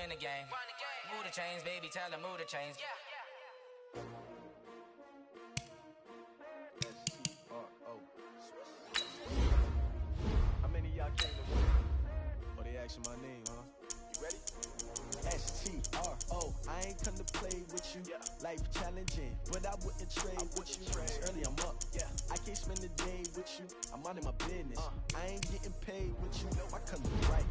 Run the game. Move the chains, baby, tell them move the chains. How many of y'all came to win? Oh, they asking my name, huh? You ready? S-T-R-O. I ain't come to play with you. Life challenging, but I wouldn't trade with you. Early I'm up. I can't spend the day with you. I'm out of my business. I ain't getting paid with you. I come right.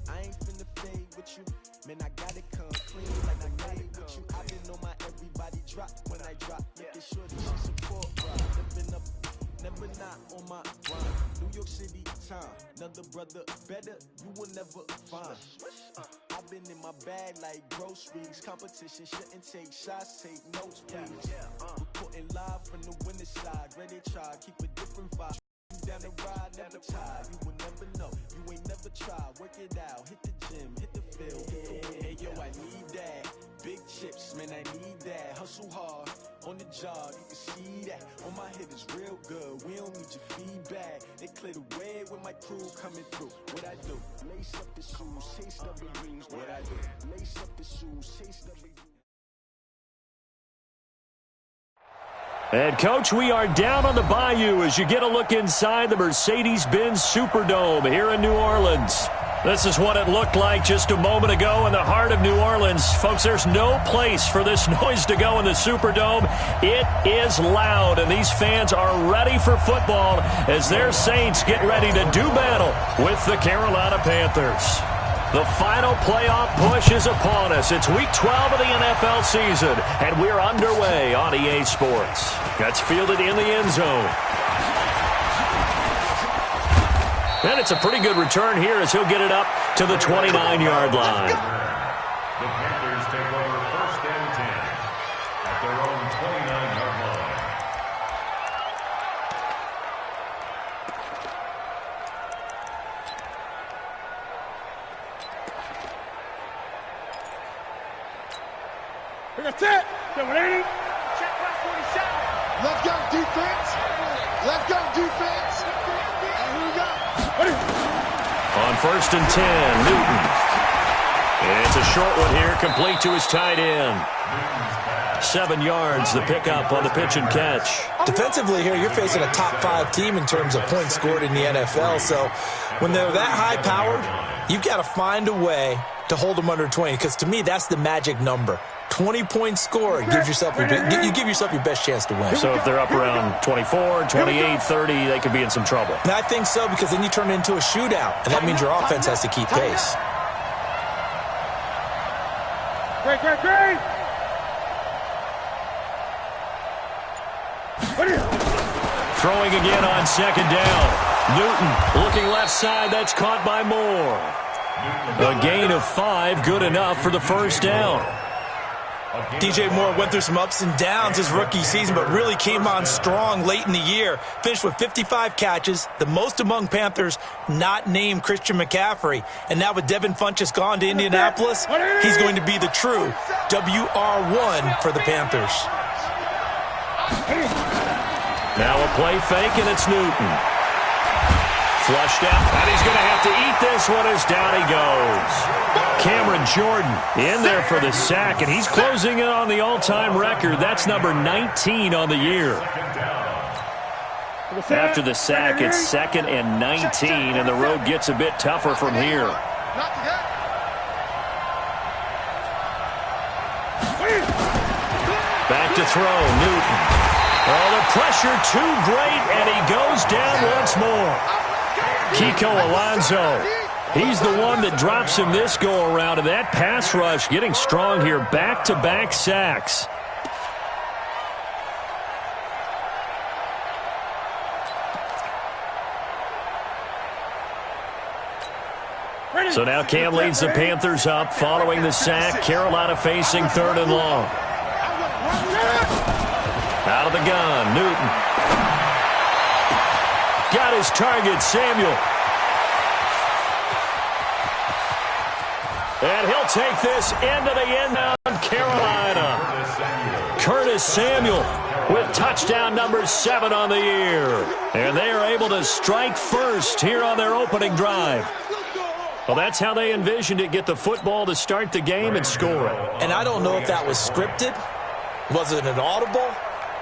I ain't finna fade with you. Man, I gotta come clean like I made with you. I been on my everybody drop when I drop. Making sure that she support. Living up, never not on my grind. New York City time. Another brother better, you will never find. I've been in my bag like groceries. Competition shouldn't take shots, take notes, please. Reporting live from the winning side. Ready to try, keep a different vibe. You down the ride, never tired. You will never know, you ain't never tried. Work it out, hit the gym, hit the field. Hey yo, I need that. Big chips, man, I need that. Hustle hard, on the job, you can see that. On my head is real good, we don't need your feedback. They clear the way with my crew coming through. What I do? Lace up the shoes, chase up the dreams. What I do? Lace up the shoes, chase up the dreams. And, Coach, we are down on the bayou as you get a look inside the Mercedes-Benz Superdome here in New Orleans. This is what it looked like just a moment ago in the heart of New Orleans. Folks, there's no place for this noise to go in the Superdome. It is loud, and these fans are ready for football as their Saints get ready to do battle with the Carolina Panthers. The final playoff push is upon us. It's Week 12 of the NFL season, and we're underway on EA Sports. That's fielded in the end zone. And it's a pretty good return here as he'll get it up to the 29-yard line. The Panthers take over 1st and 10 at their own 29-yard line. That's it. Check back 47. Let's go, defense. Let's go, defense. And here we go. On 1st and 10, Newton. It's a short one here, complete to his tight end. 7 yards, the pickup on the pitch and catch. Defensively here, you're facing a top 5 team in terms of points scored in the NFL. So when they're that high-powered, you've got to find a way to hold them under 20, because to me, that's the magic number. 20 points scored, you give yourself your best chance to win. So if they're up around 24, 28, 30, they could be in some trouble. And I think so, because then you turn it into a shootout, and that means your offense has to keep pace. Great. Throwing again on 2nd down. Newton looking left side. That's caught by Moore. A gain of 5, good enough for the 1st down. DJ Moore went through some ups and downs his rookie season, but really came on strong late in the year. Finished with 55 catches, the most among Panthers not named Christian McCaffrey. And now with Devin Funchess gone to Indianapolis, he's going to be the true WR1 for the Panthers. Now a play fake, and it's Newton. Flushed out, and he's going to have to eat this one as down he goes. Cameron Jordan in there for the sack, and he's closing in on the all-time record. That's number 19 on the year. After the sack, it's 2nd and 19, and the road gets a bit tougher from here. Back to throw, Newton. Oh, the pressure too great, and he goes down once more. Kiko Alonso, he's the one that drops him this go-around, and that pass rush getting strong here, back-to-back sacks. So now Cam leads the Panthers up following the sack. Carolina facing 3rd and long. Out of the gun, Newton. Got his target, Samuel. And he'll take this into the end on Carolina. Curtis Samuel with touchdown number 7 on the year. And they are able to strike first here on their opening drive. Well, that's how they envisioned it. Get the football to start the game and score it. And I don't know if that was scripted. Was it an audible?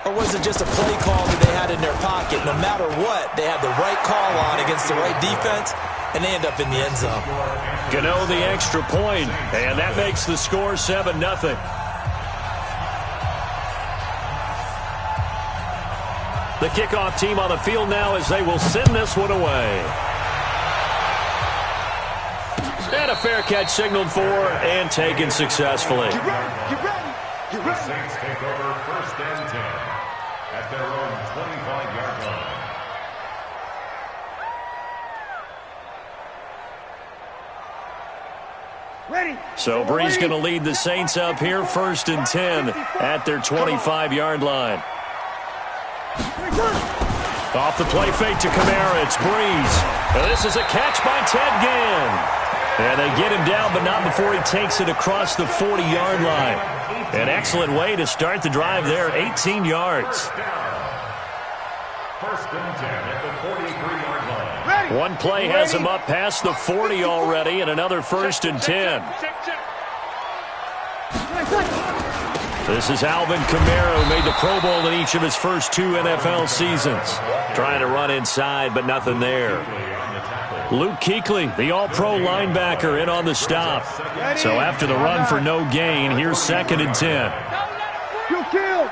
Or was it just a play call that they had in their pocket? No matter what, they had the right call on against the right defense, and they end up in the end zone. Gano the extra point, and that makes the score 7-0. The kickoff team on the field now as they will send this one away. And a fair catch signaled for and taken successfully. Get ready, get ready, get ready. The Saints take over 1st and 10 at their own 25-yard line. Ready. So Brees going to lead the Saints up here 1st and 10 at their 25-yard line. Off the play fake to Kamara, it's Brees. Now this is a catch by Ted Ginn. And they get him down, but not before he takes it across the 40-yard line. An excellent way to start the drive there, 18 yards. 1st and 10 at the 43-yard line. Ready. One play has him up past the 40 already, and another 1st and 10. This is Alvin Kamara, who made the Pro Bowl in each of his first 2 NFL seasons. Trying to run inside, but nothing there. Luke Kuechly, the all-pro linebacker, in on the stop. So after the run for no gain, here's 2nd and 10. You kill.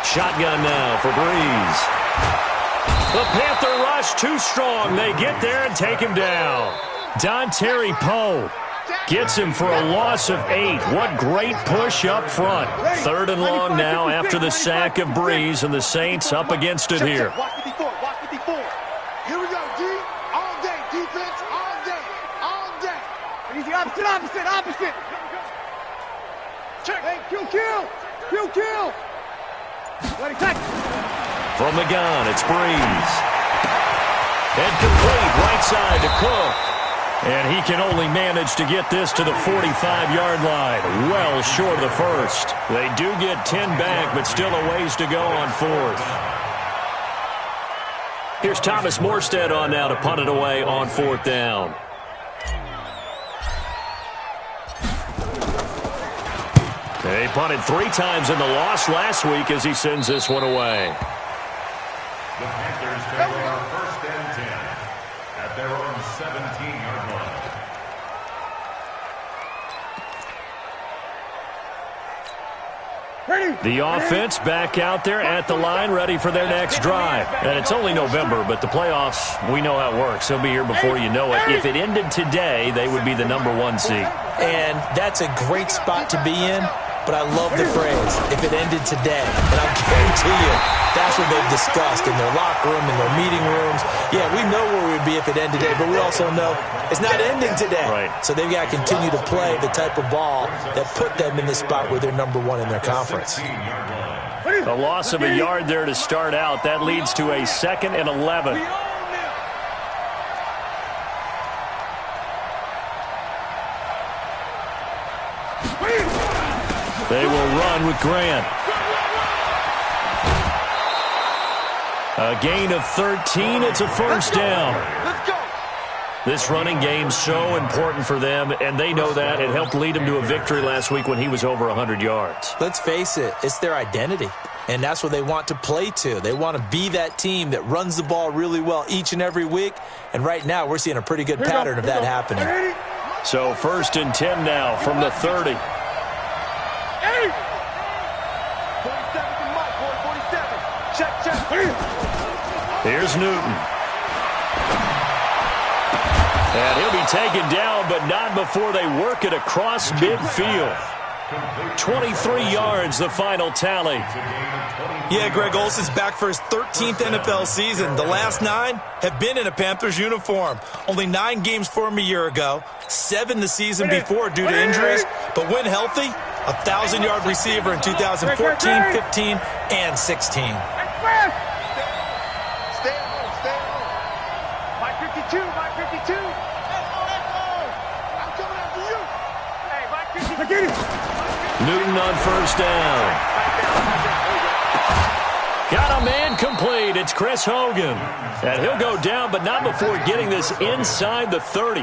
Shotgun now for Brees. The Panther rush too strong. They get there and take him down. Dontari Poe gets him for a loss of 8. What great push up front. 3rd and long now after the sack of Brees, and the Saints up against it here. Watch 54, watch 54. Here we go, D. All day, defense, all day, all day. Easy, opposite. Check. Hey, kill. Ready, tack. From the gun, it's Brees. And complete right side to Cook. And he can only manage to get this to the 45-yard line. Well short of the first. They do get 10 back, but still a ways to go on 4th. Here's Thomas Morstead on now to punt it away on 4th down. They punted 3 times in the loss last week as he sends this one away. The Panthers take over 1st and 10 at their own 17-yard line. The offense back out there at the line, ready for their next drive. And it's only November, but the playoffs, we know how it works. They'll be here before you know it. If it ended today, they would be the #1 seed. And that's a great spot to be in, but I love the phrase, if it ended today. And I guarantee you, that's what they've discussed in their locker room, in their meeting rooms. Yeah, we know where we would be if it ended today, but we also know it's not ending today. Right. So they've got to continue to play the type of ball that put them in the spot where they're #1 in their conference. A loss of a yard there to start out. That leads to a 2nd and 11. They will run with Grant. A gain of 13. It's a 1st down. Let's go. This running game's so important for them, and they know that. It helped lead them to a victory last week when he was over 100 yards. Let's face it, it's their identity, and that's what they want to play to. They want to be that team that runs the ball really well each and every week, and right now we're seeing a pretty good pattern of that happening. So 1st and 10 now from the 30. 47 to Mike, boy, 47. Check. Here's Newton. And he'll be taken down, but not before they work it across midfield. 23 yards, the final tally. Yeah, Greg Olsen's back for his 13th NFL season. The last 9 have been in a Panthers uniform. Only 9 games for him a year ago, 7 the season before due to injuries. But when healthy, a 1,000-yard receiver in 2014, 15, and 16. Stay home. Mike 52, Mike 52. I'm coming after you. Hey, Mike 52. I get it. Newton on 1st down. Got a man incomplete. It's Chris Hogan. And he'll go down, but not before getting this inside the 30.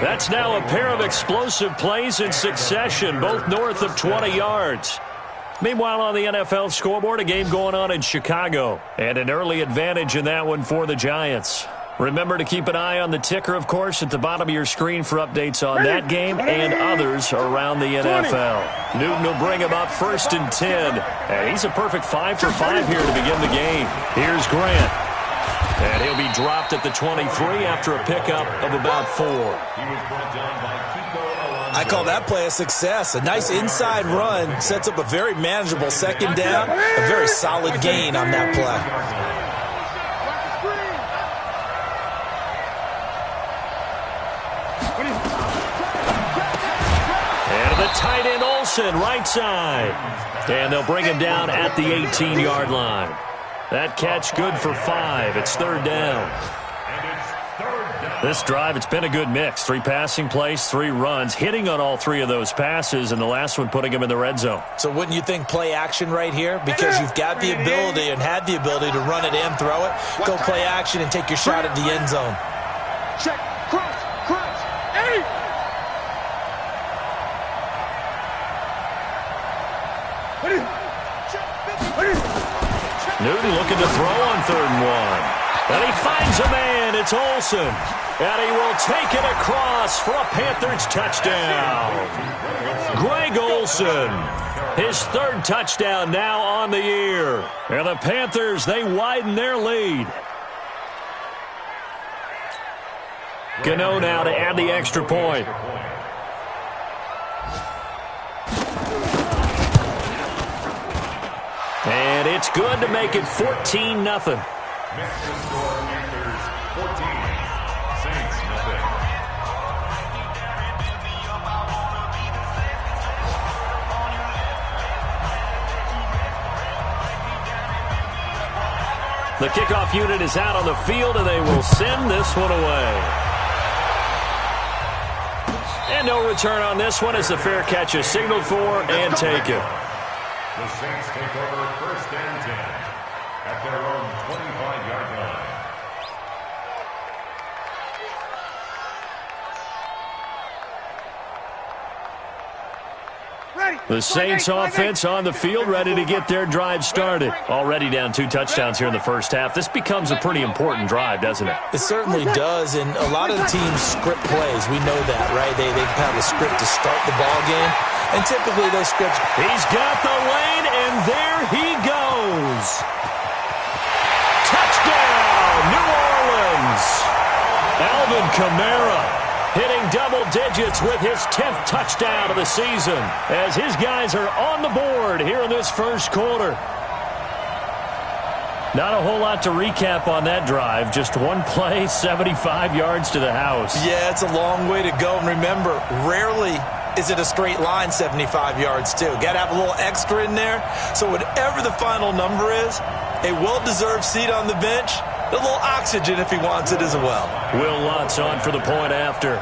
That's now a pair of explosive plays in succession, both north of 20 yards. Meanwhile, on the NFL scoreboard, a game going on in Chicago. And an early advantage in that one for the Giants. Remember to keep an eye on the ticker, of course, at the bottom of your screen for updates on that game and others around the NFL. Newton will bring him up 1st and 10. And he's a perfect 5 for 5 here to begin the game. Here's Grant. And he'll be dropped at the 23 after a pickup of about 4. I call that play a success. A nice inside run sets up a very manageable second down. A very solid gain on that play. Tight end Olsen, right side. And they'll bring him down at the 18-yard line. That catch good for 5. It's 3rd down. This drive, it's been a good mix. 3 passing plays, 3 runs, hitting on all 3 of those passes, and the last one putting him in the red zone. So wouldn't you think play action right here? Because you've got the ability and had the ability to run it and throw it. Go play action and take your shot at the end zone. Check, cross, 8. Newton looking to throw on 3rd and 1. And he finds a man. It's Olsen. And he will take it across for a Panthers touchdown. Greg Olsen. His 3rd touchdown now on the year. And the Panthers, they widen their lead. Gano now to add the extra point. And it's good to make it 14-0. The kickoff unit is out on the field, and they will send this one away. And no return on this one as the fair catch is signaled for and taken. The Saints take over 1st and 10 at their own 25-yard line. The Saints offense on the field, ready to get their drive started. Already down 2 touchdowns here in the first half. This becomes a pretty important drive, doesn't it? It certainly does, and a lot of the teams script plays. We know that, right? They have a script to start the ball game, and typically those scripts... He's got the lane, and there he goes. Touchdown, New Orleans. Alvin Kamara hitting double digits with his 10th touchdown of the season as his guys are on the board here in this first quarter. Not a whole lot to recap on that drive. Just one play, 75 yards to the house. Yeah, it's a long way to go. And remember, rarely is it a straight line 75 yards, too. Got to have a little extra in there. So whatever the final number is, a well-deserved seat on the bench, a little oxygen if he wants it as well. Will Lutz on for the point after.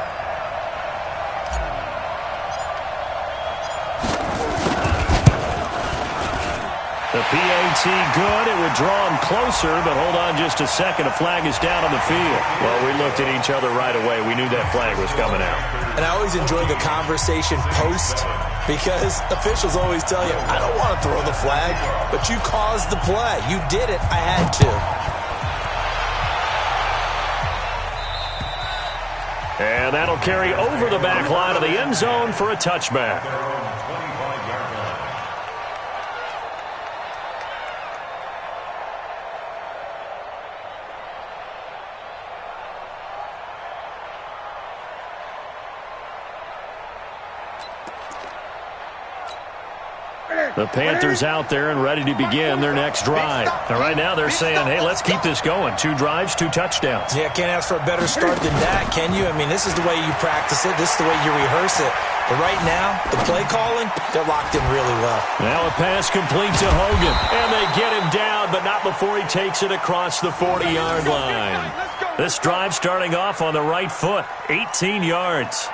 The PAT good. It would draw him closer, but hold on just a second. A flag is down on the field. Well, we looked at each other right away. We knew that flag was coming out. And I always enjoy the conversation post because officials always tell you, I don't want to throw the flag, but you caused the play. You did it. I had to. And that'll carry over the back line of the end zone for a touchback. The Panthers out there and ready to begin their next drive. And right now they're saying, hey, let's keep this going. 2 drives, 2 touchdowns. Yeah, can't ask for a better start than that, can you? I mean, this is the way you practice it. This is the way you rehearse it. But right now, the play calling, they're locked in really well. Now a pass complete to Hogan. And they get him down, but not before he takes it across the 40-yard line. This drive starting off on the right foot, 18 yards.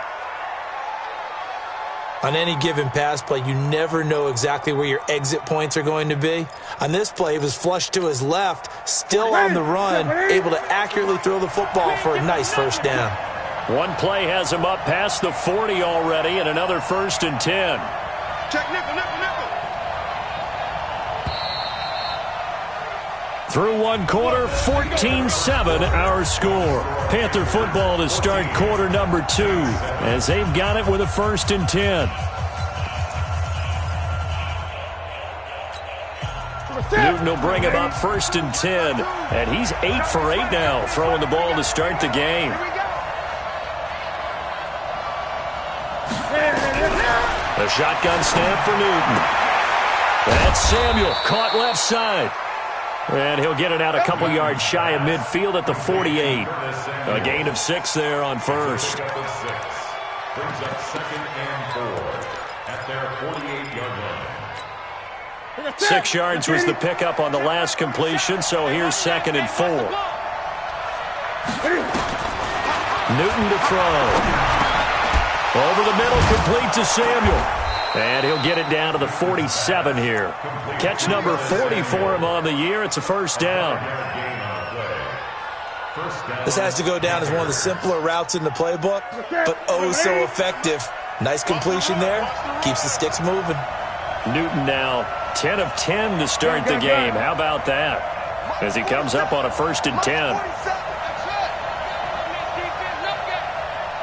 On any given pass play, you never know exactly where your exit points are going to be. On this play, he was flushed to his left, still on the run, able to accurately throw the football for a nice first down. One play has him up past the 40 already, and another 1st and 10. Check nickel, nickel, nickel. Through one quarter, 14-7 our score. Panther football to start quarter number 2 as they've got it with a 1st and 10. Newton will bring him up 1st and 10. And he's 8 for 8 now, throwing the ball to start the game. The shotgun snap for Newton. That's Samuel, caught left side. And he'll get it out a couple yards shy of midfield at the 48. A gain of 6 there on first. Brings up 2nd and 4 at their 48-yard line. 6 yards was the pickup on the last completion, so here's 2nd and 4. Newton to throw. Over the middle, complete to Samuel. And he'll get it down to the 47 here. Catch number 40 for him on the year. It's a 1st down. This has to go down as one of the simpler routes in the playbook, but oh so effective. Nice completion there. Keeps the sticks moving. Newton now 10 of 10 to start the game. How about that? As he comes up on a 1st and 10.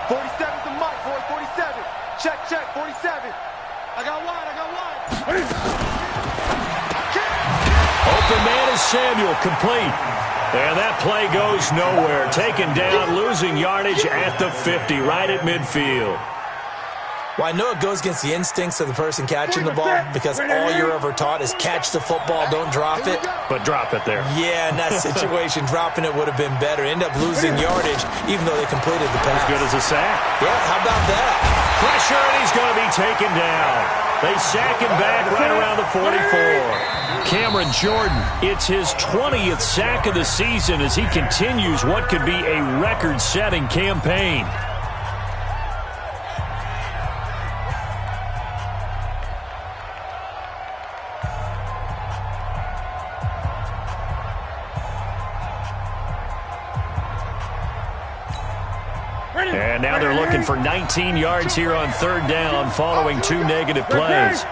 47's the mark, boy. 47. Check, 47. I got wide. Open man is Samuel, complete. And that play goes nowhere. Taken down, losing yardage at the 50, right at midfield. Well, I know it goes against the instincts of the person catching the ball because all you're ever taught is catch the football, don't drop it. But drop it there. Yeah, in that situation, dropping it would have been better. End up losing yardage, even though they completed the pass. As good as a sack. Yeah, how about that? Pressure, and he's going to be taken down. They sack him back right around the 44. Cameron Jordan, it's his 20th sack of the season as he continues what could be a record-setting campaign. And now they're looking for 19 yards here on 3rd down following 2 negative plays.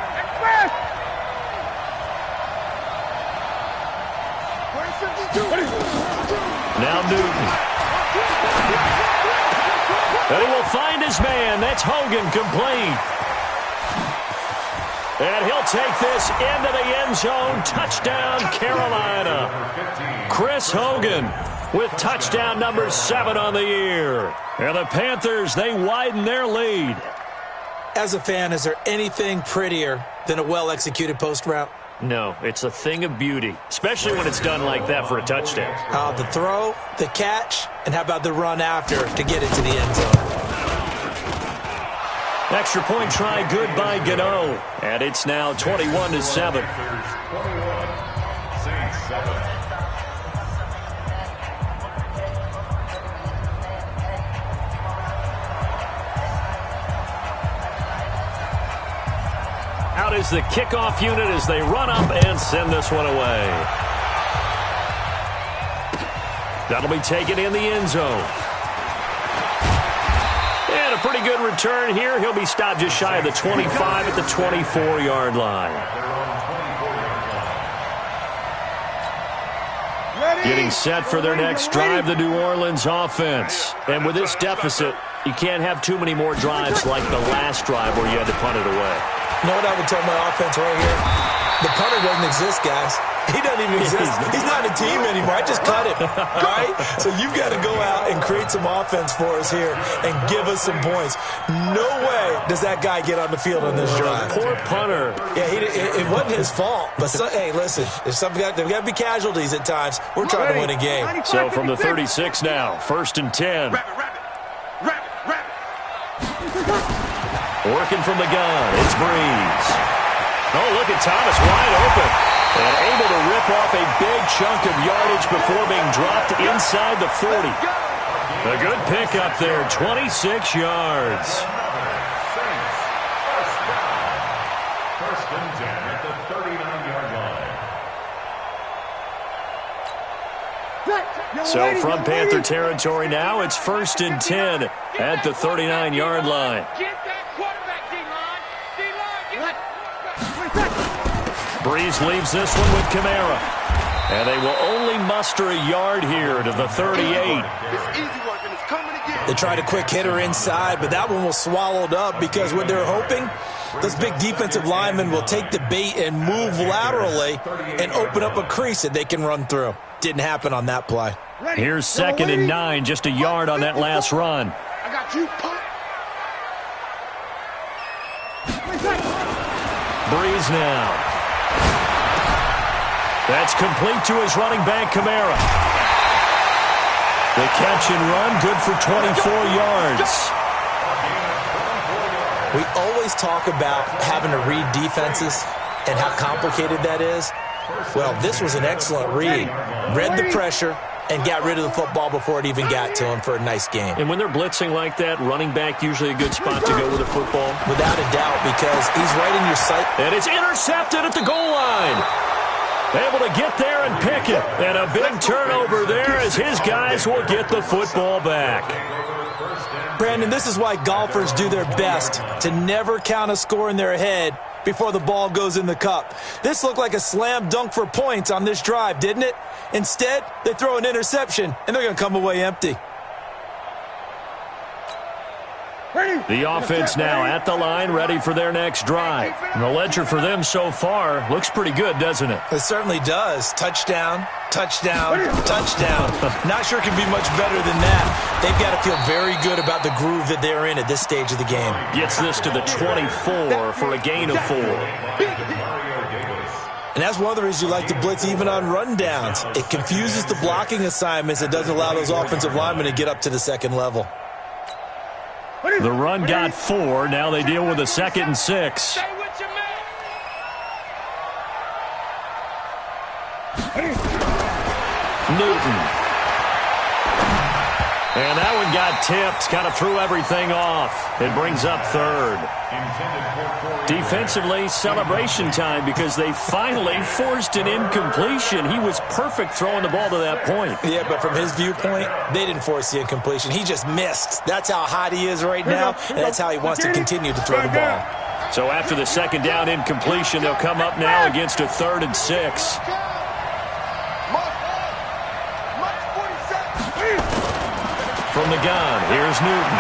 Now Newton. And he will find his man. That's Hogan, complete. And he'll take this into the end zone. Touchdown, Carolina. Chris Hogan with touchdown number 7 on the year. And the Panthers, they widen their lead. As a fan, is there anything prettier than a well-executed post route? No, it's a thing of beauty, especially when it's done like that for a touchdown. The throw, the catch, and how about the run after to get into the end zone? Extra point try good by Gano. And it's now 21-7. Out is the kickoff unit as they run up and send this one away. That'll be taken in the end zone. And a pretty good return here. He'll be stopped just shy of the 25 at the 24-yard line. Getting set for their next drive, the New Orleans offense. And with this deficit, you can't have too many more drives like the last drive where you had to punt it away. You know what I would tell my offense right here? The punter doesn't exist, guys. He doesn't even exist. He's not a team anymore. I just cut him. All right? So you've got to go out and create some offense for us here and give us some points. No way does that guy get on the field on this drive. Poor punter. Yeah, it wasn't his fault. But, hey, listen, there's got to be casualties at times. We're trying to win a game. So from the 36 now, 1st and 10. Working from the gun, it's Breeze. Oh, look at Thomas wide open. And able to rip off a big chunk of yardage before being dropped inside the 40. A good pickup there, 26 yards. So from Panther territory now, it's 1st and 10 at the 39-yard line. Get that quarterback, D-line. Breeze leaves this one with Kamara. And they will only muster a yard here to the 38. It's easy work, and it's coming again. They tried a quick hitter inside, but that one was swallowed up because what they're hoping, those big defensive linemen will take the bait and move laterally and open up a crease that they can run through. Didn't happen on that play. Here's 2nd and 9, just a yard on that last run. I got you. Breeze now. That's complete to his running back, Kamara. The catch and run, good for 24 yards. We always talk about having to read defenses and how complicated that is. Well, this was an excellent read. Read the pressure and got rid of the football before it even got to him for a nice game. And when they're blitzing like that, running back usually a good spot to go with the football. Without a doubt, because he's right in your sight. And it's intercepted at the goal line. Able to get there and pick it. And a big turnover there as his guys will get the football back. Brandon, this is why golfers do their best to never count a score in their head before the ball goes in the cup. This looked like a slam dunk for points on this drive, didn't it? Instead, they throw an interception, and they're going to come away empty. The offense now at the line, ready for their next drive. And the ledger for them so far looks pretty good, doesn't it? It certainly does. Touchdown, touchdown, touchdown. Not sure it can be much better than that. They've got to feel very good about the groove that they're in at this stage of the game. Gets this to the 24 for a gain of 4. And that's one of the reasons you like to blitz even on rundowns. It confuses the blocking assignments. It doesn't allow those offensive linemen to get up to the second level. The run got 4. Now they deal with a 2nd and 6. Newton. And that one got tipped. Kind of threw everything off. It brings up 3rd. Defensively, celebration time because they finally forced an incompletion. He was perfect throwing the ball to that point. Yeah, but from his viewpoint, they didn't force the incompletion. He just missed. That's how hot he is right now, and that's how he wants to continue to throw the ball. So after the 2nd down incompletion, they'll come up now against a 3rd and 6. From the gun, here's Newton.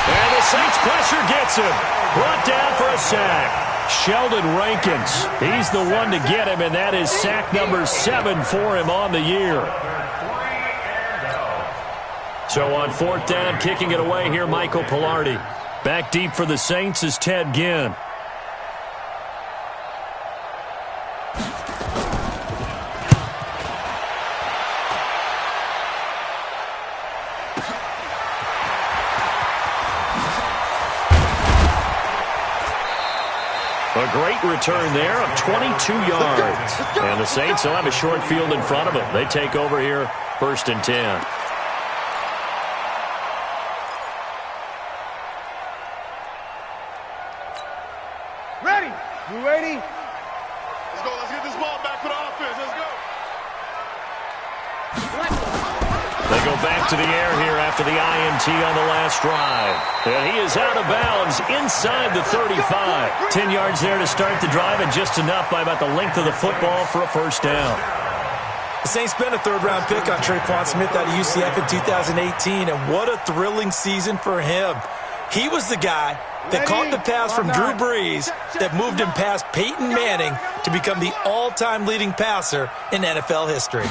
And the Saints pressure gets him. Brought down for a sack. Sheldon Rankins. He's the one to get him, and that is sack number 7 for him on the year. So on 4th down, kicking it away here, Michael Pilardi. Back deep for the Saints is Ted Ginn. A great return there of 22 yards. And the Saints will have a short field in front of them. They take over here, 1st and 10. Ready? You ready? Let's go. Let's get this ball back for the offense. Let's go. They go back to the air here after the INT on the last drive. And he is out of bounds inside the 35. 10 yards there to start the drive and just enough by about the length of the football for a 1st down. The Saints spent a 3rd-round pick on Traquan Smith out of UCF in 2018, and what a thrilling season for him. He was the guy that caught the pass from Drew Brees that moved him past Peyton Manning to become the all-time leading passer in NFL history.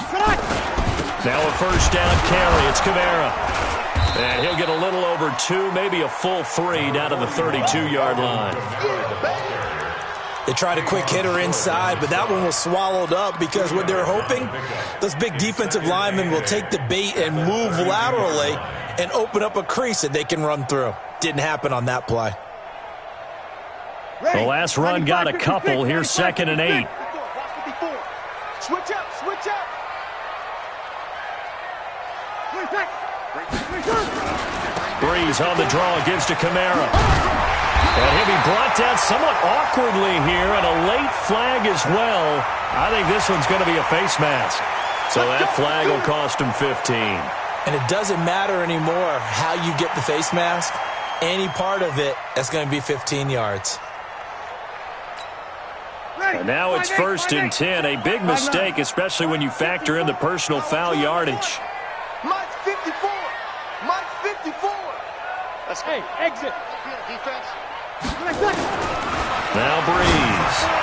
Now a 1st down carry. It's Kamara. And he'll get a little over 2, maybe a full 3 down to the 32-yard line. They tried a quick hitter inside, but that one was swallowed up because what they're hoping, those big defensive linemen will take the bait and move laterally and open up a crease that they can run through. Didn't happen on that play. The last run got a couple. Here's 2nd and 8. Switch up, switch up. Breeze on the draw, gives to Kamara. And he'll be brought down somewhat awkwardly here, and a late flag as well. I think this one's going to be a face mask. So that flag will cost him 15. And it doesn't matter anymore how you get the face mask. Any part of it is going to be 15 yards. And now it's 1st and 10. A big mistake, especially when you factor in the personal foul yardage. Mike 54. Mike 54. Let's go. Hey, exit. Defense. Now Breeze.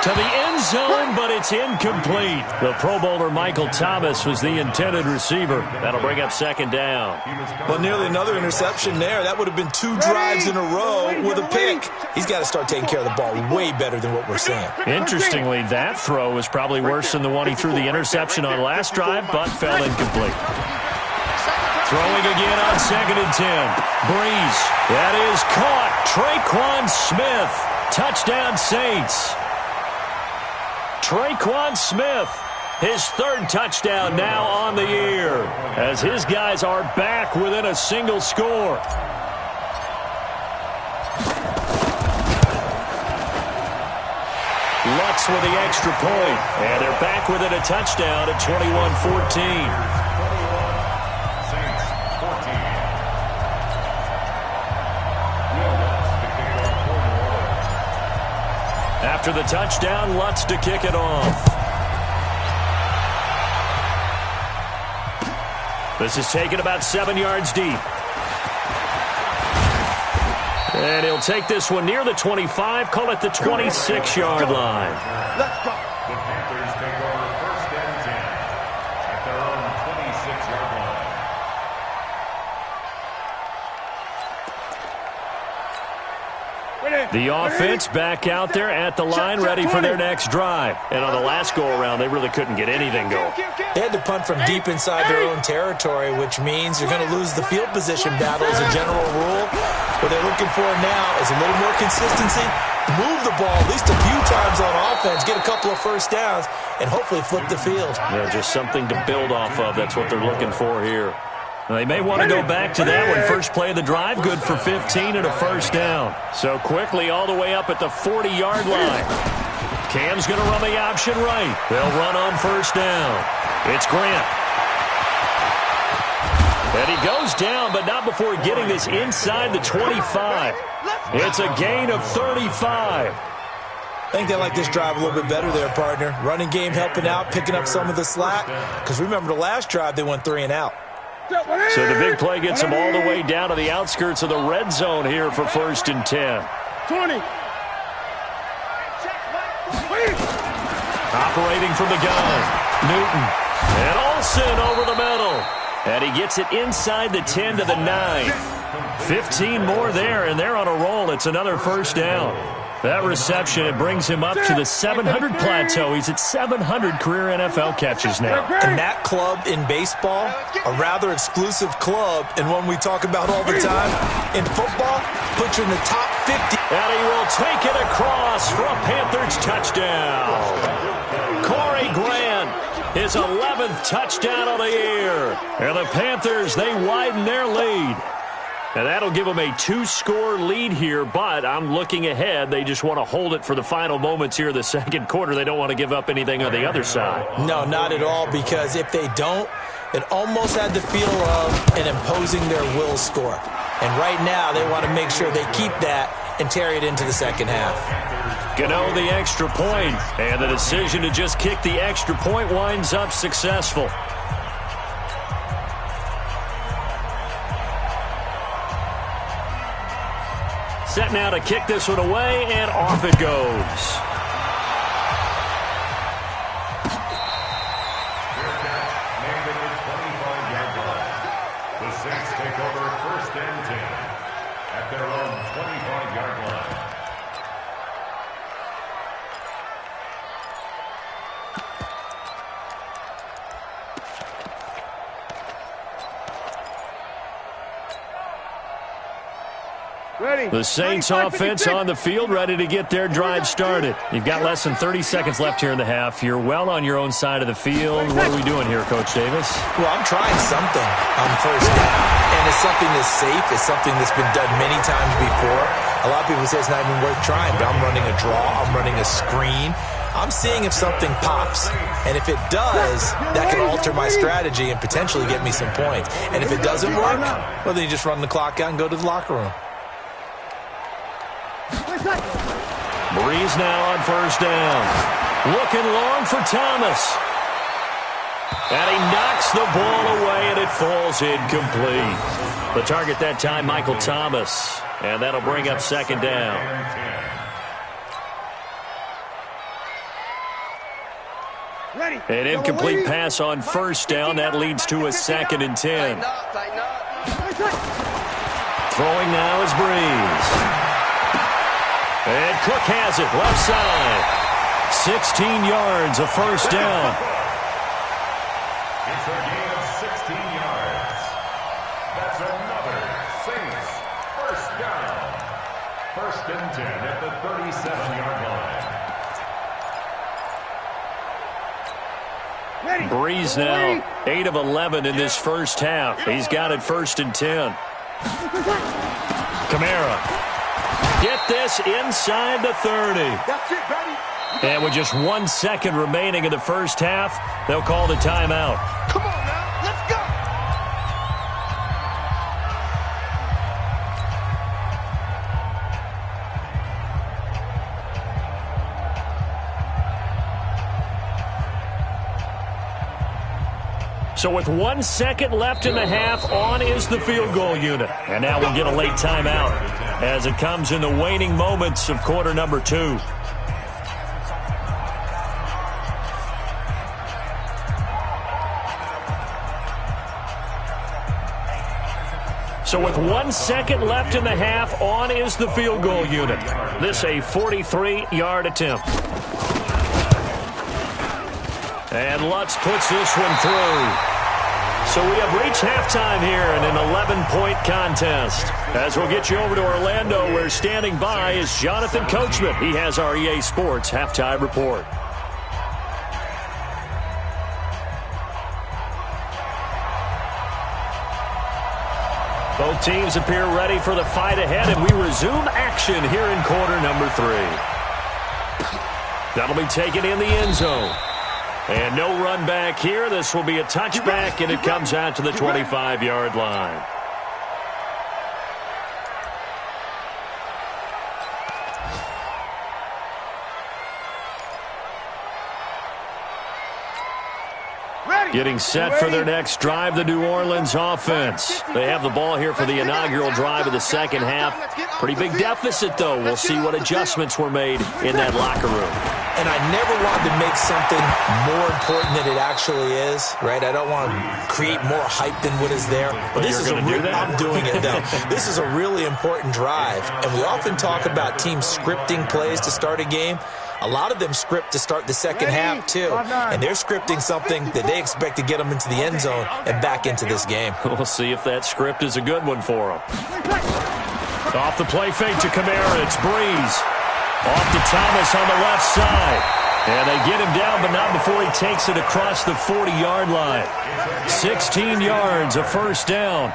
To the end zone, but it's incomplete. The Pro Bowler Michael Thomas was the intended receiver. That'll bring up 2nd down. Well, nearly another interception there. That would have been 2 drives in a row with a pick. He's got to start taking care of the ball way better than what we're seeing. Interestingly, that throw was probably worse than the one he threw the interception on last drive, but fell incomplete. Throwing again on 2nd and 10. Breeze. That is caught. Traquan Smith. Touchdown Saints. Traquan Smith, his 3rd touchdown now on the year, as his guys are back within a single score. Lutz with the extra point, and they're back within a touchdown at 21-14. After the touchdown, Lutz to kick it off. This is taken about 7 yards deep. And he'll take this one near the 25, call it the 26-yard line. Let's go. The Panthers take over 1st and 10 at their own 26-yard line. The offense back out there at the line, ready for their next drive. And on the last go-around, they really couldn't get anything going. They had to punt from deep inside their own territory, which means you're going to lose the field position battle as a general rule. What they're looking for now is a little more consistency, move the ball at least a few times on offense, get a couple of 1st downs, and hopefully flip the field. Yeah, just something to build off of. That's what they're looking for here. They may want to go back to that one. First play of the drive, good for 15 and a 1st down. So quickly all the way up at the 40-yard line. Cam's going to run the option right. They'll run on 1st down. It's Grant. And he goes down, but not before getting this inside the 25. It's a gain of 35. I think they like this drive a little bit better there, partner. Running game helping out, picking up some of the slack. Because remember, the last drive, they went 3 and out. So the big play gets them all the way down to the outskirts of the red zone here for 1st and 10. 20. Operating from the gun, Newton. And Olsen over the middle. And he gets it inside the 10 to the 9. 15 more there, and they're on a roll. It's another 1st down. That reception, it brings him up to the 700 plateau. He's at 700 career NFL catches now. And that club in baseball, a rather exclusive club, and one we talk about all the time. In football, puts you in the top 50. And he will take it across for a Panthers touchdown. Corey Grant, his 11th touchdown of the year. And the Panthers, they widen their lead. And that'll give them a 2-score lead here, but I'm looking ahead. They just want to hold it for the final moments here of the 2nd quarter. They don't want to give up anything on the other side. No, not at all, because if they don't, it almost had the feel of an imposing their will score. And right now, they want to make sure they keep that and carry it into the 2nd half. Gano the extra point, and the decision to just kick the extra point winds up successful. Set now to kick this one away, and off it goes. The Saints take over 1st and 10 at their own 25-yard line. Ready. The Saints offense on the field, ready to get their drive started. You've got less than 30 seconds left here in the half. You're well on your own side of the field. What are we doing here, Coach Davis? Well, I'm trying something on 1st down, and it's something that's safe. It's something that's been done many times before. A lot of people say it's not even worth trying, but I'm running a draw. I'm running a screen. I'm seeing if something pops. And if it does, that can alter my strategy and potentially get me some points. And if it doesn't work, well, then you just run the clock out and go to the locker room. Breeze now on first down. Looking long for Thomas. And he knocks the ball away, and it falls incomplete. The target that time, Michael Thomas. And that'll bring up second down. An incomplete pass on first down. That leads to a 2nd and 10. Throwing now is Breeze. And Cook has it, left side. 16 yards, a first down. It's a gain of 16 yards. That's another Saints first down. 1st and 10 at the 37-yard line. Breeze now 8 of 11 in this first half. He's got it 1st and 10. Kamara. Get this inside the 30. That's it, baby. And with just 1 second remaining in the first half, they'll call the timeout. Come on now, let's go. So with 1 second left in the half, on is the field goal unit. And now we'll get a late timeout as it comes in the waning moments of quarter number 2. So with 1 second left in the half, on is the field goal unit. This a 43-yard attempt. And Lutz puts this one through. So we have reached halftime here in an 11-point contest. As we'll get you over to Orlando, where standing by is Jonathan Coachman. He has our EA Sports halftime report. Both teams appear ready for the fight ahead, and we resume action here in quarter number 3. That'll be taken in the end zone. And no run back here. This will be a touchback, and it comes out to the 25-yard line. Getting set for their next drive, the New Orleans offense. They have the ball here for the inaugural drive of the second half. Pretty big deficit, though. We'll see what adjustments were made in that locker room. And I never wanted to make something more important than it actually is, right? I don't want to create more hype than what is there. But this is I'm doing it, though. This is a really important drive. And we often talk about teams scripting plays to start a game. A lot of them script to start the second half, too. And they're scripting something that they expect to get them into the end zone and back into this game. We'll see if that script is a good one for them. Off the play fake to Kamara, it's Breeze. Off to Thomas on the left side. And they get him down, but not before he takes it across the 40-yard line. 16 yards, a first down.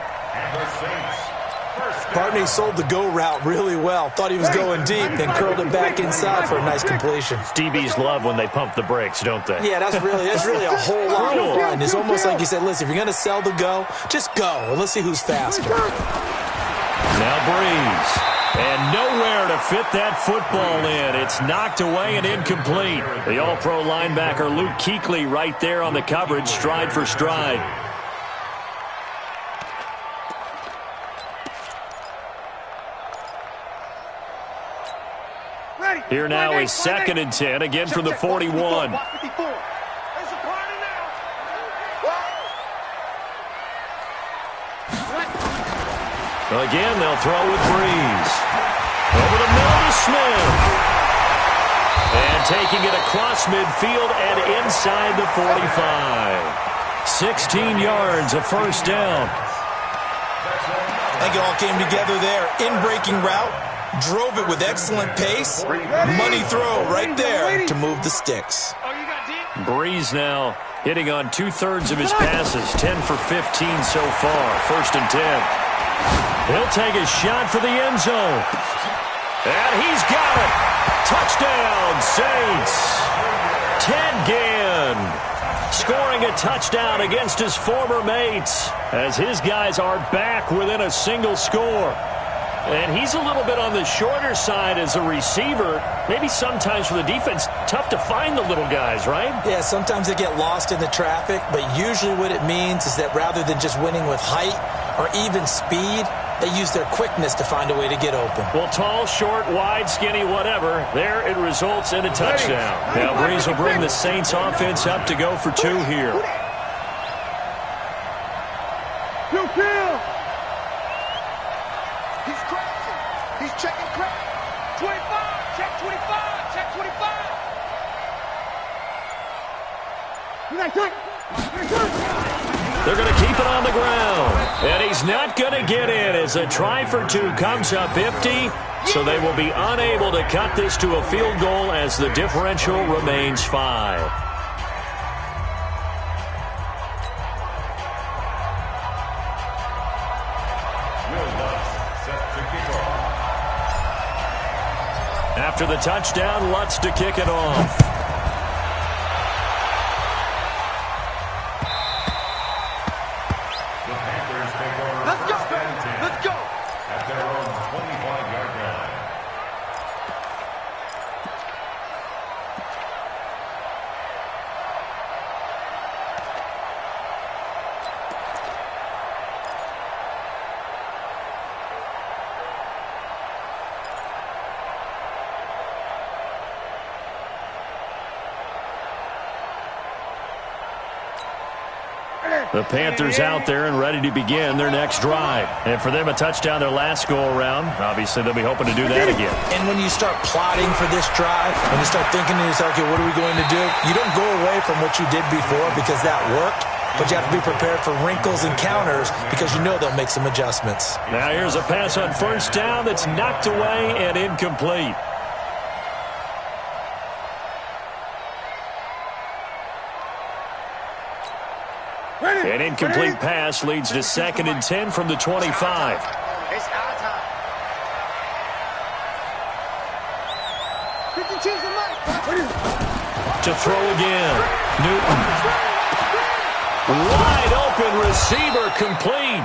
Barney sold the go route really well. Thought he was going deep, then curled it back inside for a nice completion. DBs love when they pump the brakes, don't they? Yeah, that's really a whole lot of fun. It's almost like you said, listen, if you're going to sell the go, just go, and let's see who's faster. Now Breeze. And nowhere to fit that football in. It's knocked away and incomplete. The All-Pro linebacker Luke Kuechly right there on the coverage, stride for stride. Here now is 2nd and 10, again from the 41. Again, they'll throw with Breeze. Over the middle to Smith. And taking it across midfield and inside the 45. 16 yards, a first down. I think it all came together there. In-breaking route. Drove it with excellent pace. Money throw right there to move the sticks. Breeze now hitting on 2/3 of his passes. 10 for 15 so far. 1st and 10. He'll take a shot for the end zone. And he's got it. Touchdown, Saints. Ted Ginn scoring a touchdown against his former mates as his guys are back within a single score. And he's a little bit on the shorter side as a receiver. Maybe sometimes for the defense, tough to find the little guys, right? Yeah, sometimes they get lost in the traffic, but usually what it means is that rather than just winning with height or even speed, they use their quickness to find a way to get open. Well, tall, short, wide, skinny, whatever, there it results in a touchdown. Now Breeze will bring the Saints offense up to go for two here. Kill. He's crashing. He's checking crack. 25. Check 25. Check 25. They're going to keep it on the ground. And he's not going to get in as a try for two comes up empty. So they will be unable to cut this to a field goal as the differential remains 5. After the touchdown, Lutz to kick it off. The Panthers take over. Let's go. First and 10 Let's go. at their own 25-yard line. The Panthers out there and ready to begin their next drive. And for them, a touchdown their last go-around. Obviously, they'll be hoping to do that again. And when you start plotting for this drive, when you start thinking to yourself, okay, what are we going to do? You don't go away from what you did before because that worked, but you have to be prepared for wrinkles and counters because you know they'll make some adjustments. Now here's a pass on first down that's knocked away and incomplete. An incomplete pass leads to 2nd and 10 from the 25. It's our time. 52's the mic. To throw again. Newton. Wide open receiver complete.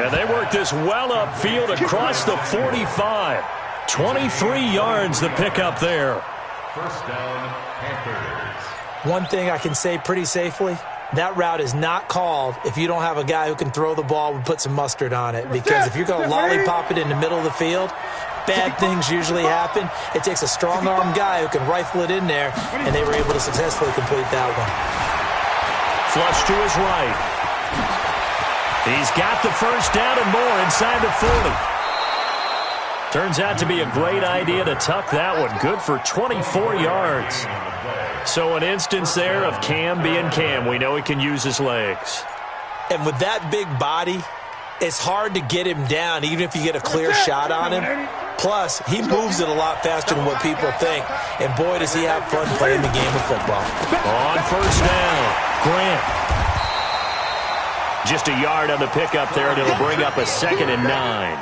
And they work this well upfield across the 45. 23 yards the pickup there. First down, Panthers. One thing I can say pretty safely, that route is not called if you don't have a guy who can throw the ball and put some mustard on it. Because if you're going to lollipop it in the middle of the field, bad things usually happen. It takes a strong-armed guy who can rifle it in there, and they were able to successfully complete that one. Flush to his right. He's got the first down and more inside the 40. Turns out to be a great idea to tuck that one. Good for 24 yards. So an instance there of Cam being Cam. We know he can use his legs. And with that big body, it's hard to get him down, even if you get a clear shot on him. Plus, he moves it a lot faster than what people think. And boy, does he have fun playing the game of football. On first down, Grant. Just a yard on the pickup there, and it'll bring up a 2nd and 9.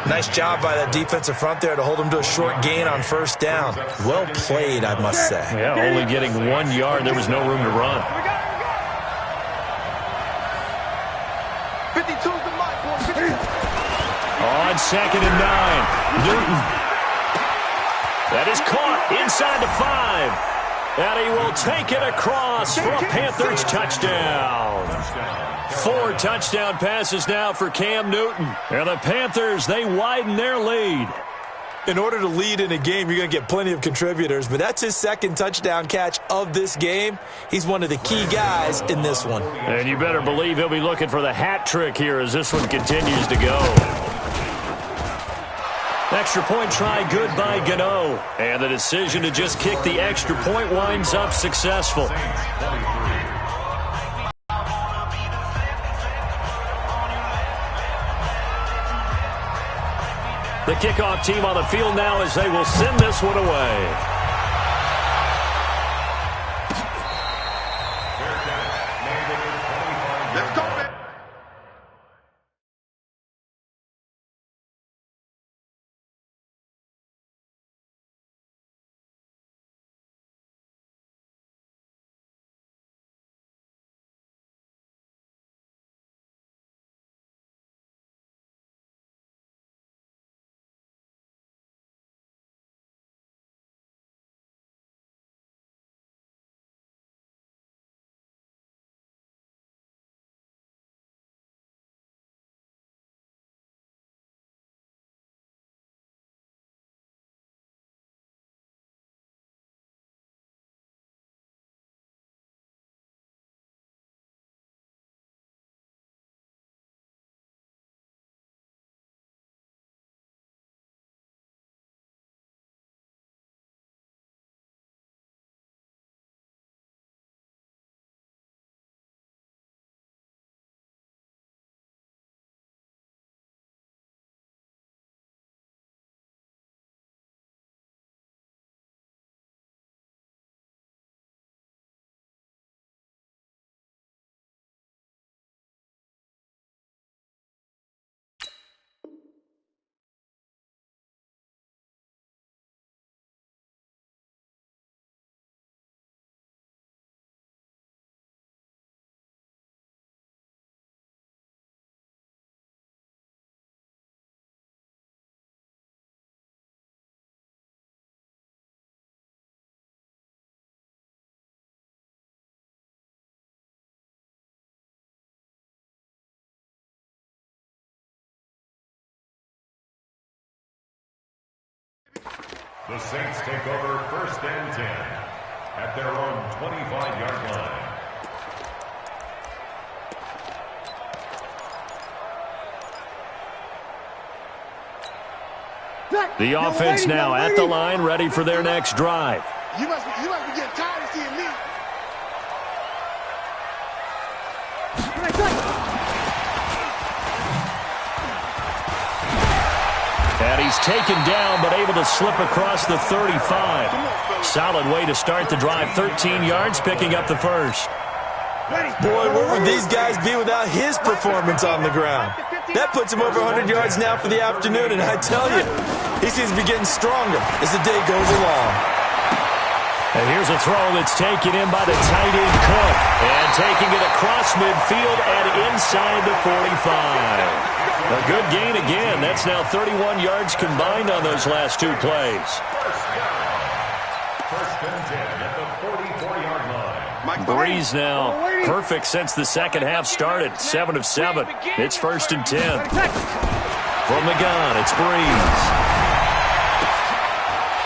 Nice job by that defensive front there to hold him to a short gain on first down. Well played, I must say. Yeah, only getting 1 yard. There was no room to run. 52's the mic, boy. On 2nd and 9, Newton. That is caught inside the 5. And he will take it across for a Panthers touchdown. 4 touchdown passes now for Cam Newton. And the Panthers, they widen their lead. In order to lead in a game, you're going to get plenty of contributors, but that's his 2nd touchdown catch of this game. He's one of the key guys in this one. And you better believe he'll be looking for the hat trick here as this one continues to go. Extra point try good by Gano. And the decision to just kick the extra point winds up successful. The kickoff team on the field now as they will send this one away. The Saints take over 1st and 10 at their own 25-yard line. The offense now at the line, ready for their next drive. You must be getting tired of seeing me. And he's taken down, but able to slip across the 35. Solid way to start the drive. 13 yards, picking up the first. Boy, where would these guys be without his performance on the ground? That puts him over 100 yards now for the afternoon, and I tell you, he seems to be getting stronger as the day goes along. And here's a throw that's taken in by the tight end Cook. And taking it across midfield and inside the 45. A good gain again. That's now 31 yards combined on those last two plays. First and 10 at the 44-yard line. Breeze now perfect since the second half started. 7 of 7. It's 1st and 10. From the gun, it's Breeze.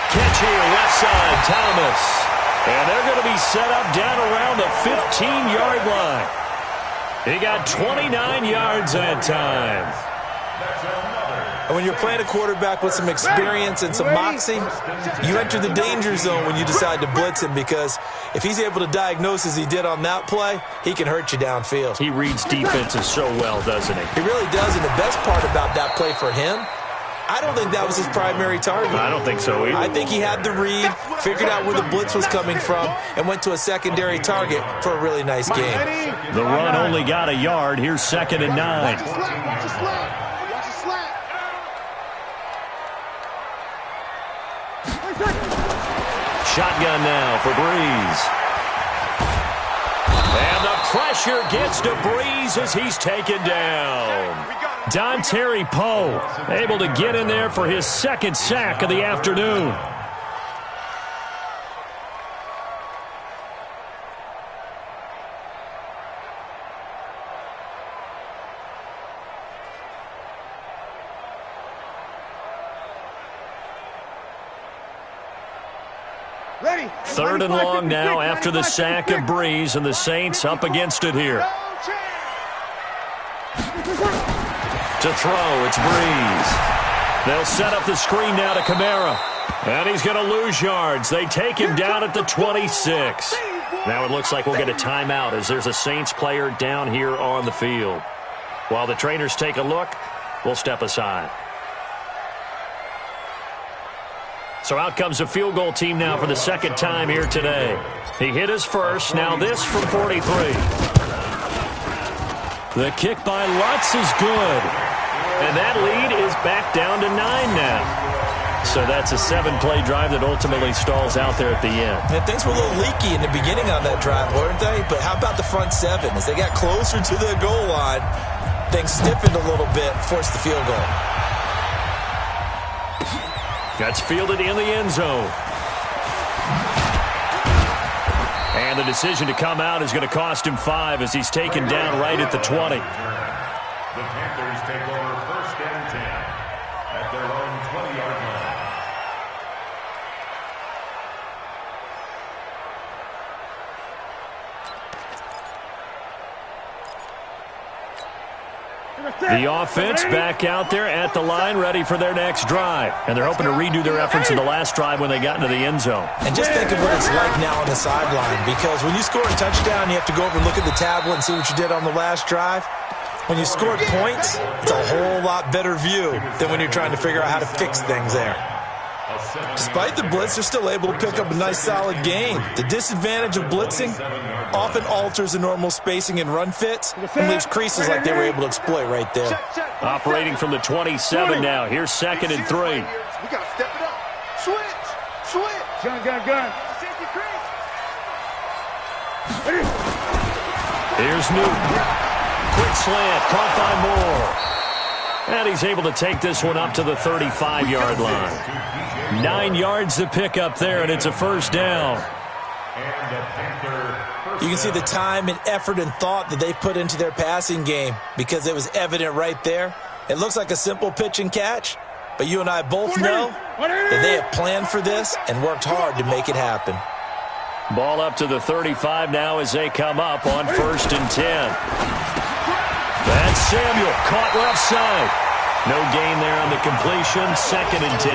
Catch here, left side, Thomas. And they're going to be set up down around the 15-yard line. He got 29 yards that time. And when you're playing a quarterback with some experience and some moxie, you enter the danger zone when you decide to blitz him, because if he's able to diagnose as he did on that play, he can hurt you downfield. He reads defenses so well, doesn't he? He really does, and the best part about that play for him, I don't think that was his primary target. I don't think so either. I think he had the read, figured out where the blitz was coming from, and went to a secondary target for a really nice game. The run only got a yard. Here's 2nd and 9. Shotgun now for Breeze. And the pressure gets to Breeze as he's taken down. Dontari Poe able to get in there for his second sack of the afternoon. Ready. 3rd and long now after the sack of Breeze, and the Saints up against it here. To throw, it's Breeze. They'll set up the screen now to Kamara. And he's going to lose yards. They take him down at the 26. Now it looks like we'll get a timeout as there's a Saints player down here on the field. While the trainers take a look, we'll step aside. So out comes a field goal team now for the second time here today. He hit his first. Now this from 43. The kick by Lutz is good. And that lead is back down to 9 now. So that's a 7-play drive that ultimately stalls out there at the end. And things were a little leaky in the beginning on that drive, weren't they? But how about the front 7? As they got closer to the goal line, things stiffened a little bit, forced the field goal. That's fielded in the end zone. And the decision to come out is going to cost him 5 as he's taken down right at the 20. The Panthers take over 1st and 10 at their own 20-yard line. The offense back out there at the line, ready for their next drive. And they're hoping to redo their efforts in the last drive when they got into the end zone. And just think of what it's like now on the sideline, because when you score a touchdown, you have to go over and look at the tablet and see what you did on the last drive. When you scored points, it's a whole lot better view than when you're trying to figure out how to fix things there. Despite the blitz, they're still able to pick up a nice, solid gain. The disadvantage of blitzing often alters the normal spacing and run fits and leaves creases like they were able to exploit right there. Operating from the 27 now. Here's 2nd and 3. We got to step it up. Switch. Gun. Here's Newton. Quick slant, caught by Moore. And he's able to take this one up to the 35-yard line. 9 yards to pick up there, and it's a first down. You can see the time and effort and thought that they put into their passing game, because it was evident right there. It looks like a simple pitch and catch, but you and I both know that they have planned for this and worked hard to make it happen. Ball up to the 35 now as they come up on 1st and 10. That's Samuel, caught rough side. No gain there on the completion, 2nd and 10.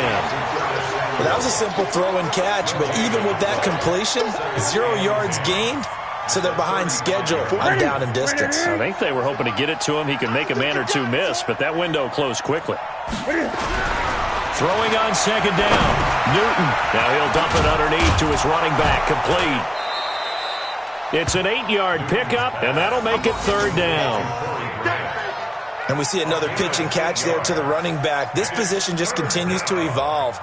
Well, that was a simple throw and catch, but even with that completion, 0 yards gained, so they're behind schedule on down and distance. I think they were hoping to get it to him. He could make a man or two miss, but that window closed quickly. Throwing on 2nd down. Newton. Now he'll dump it underneath to his running back. Complete. It's an 8-yard pickup, and that'll make it 3rd down. And we see another pitch and catch there to the running back. This position just continues to evolve.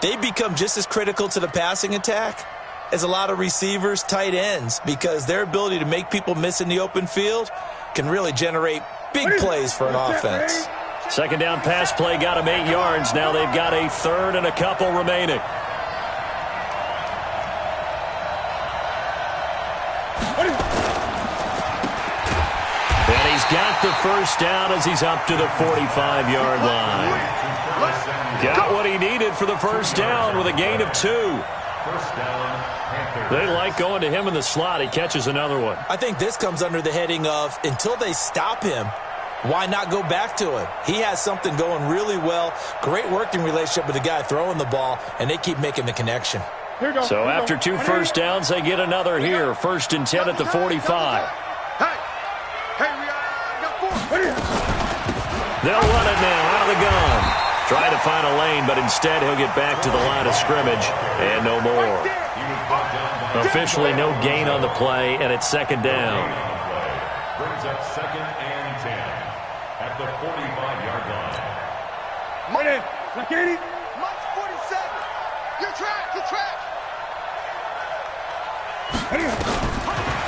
They become just as critical to the passing attack as a lot of receivers, tight ends, because their ability to make people miss in the open field can really generate big plays for an offense. 2nd down pass play got him 8 yards. Now they've got a 3rd and a couple remaining. And he's got the 1st down as he's up to the 45-yard line. Got what he needed for the 1st down with a gain of 2. They like going to him in the slot. He catches another one. I think this comes under the heading of, until they stop him, why not go back to him? He has something going really well. Great working relationship with the guy throwing the ball, and they keep making the connection. So after 2 first downs, they get another here. 1st and 10 at the 45. They'll run it now out of the gun. Try to find a lane, but instead he'll get back to the line of scrimmage, and no more. Officially no gain on the play, and it's 2nd down. Brings up 2nd and 10 at the 45-yard line. Money, Lakini. Mike's 47. Your track.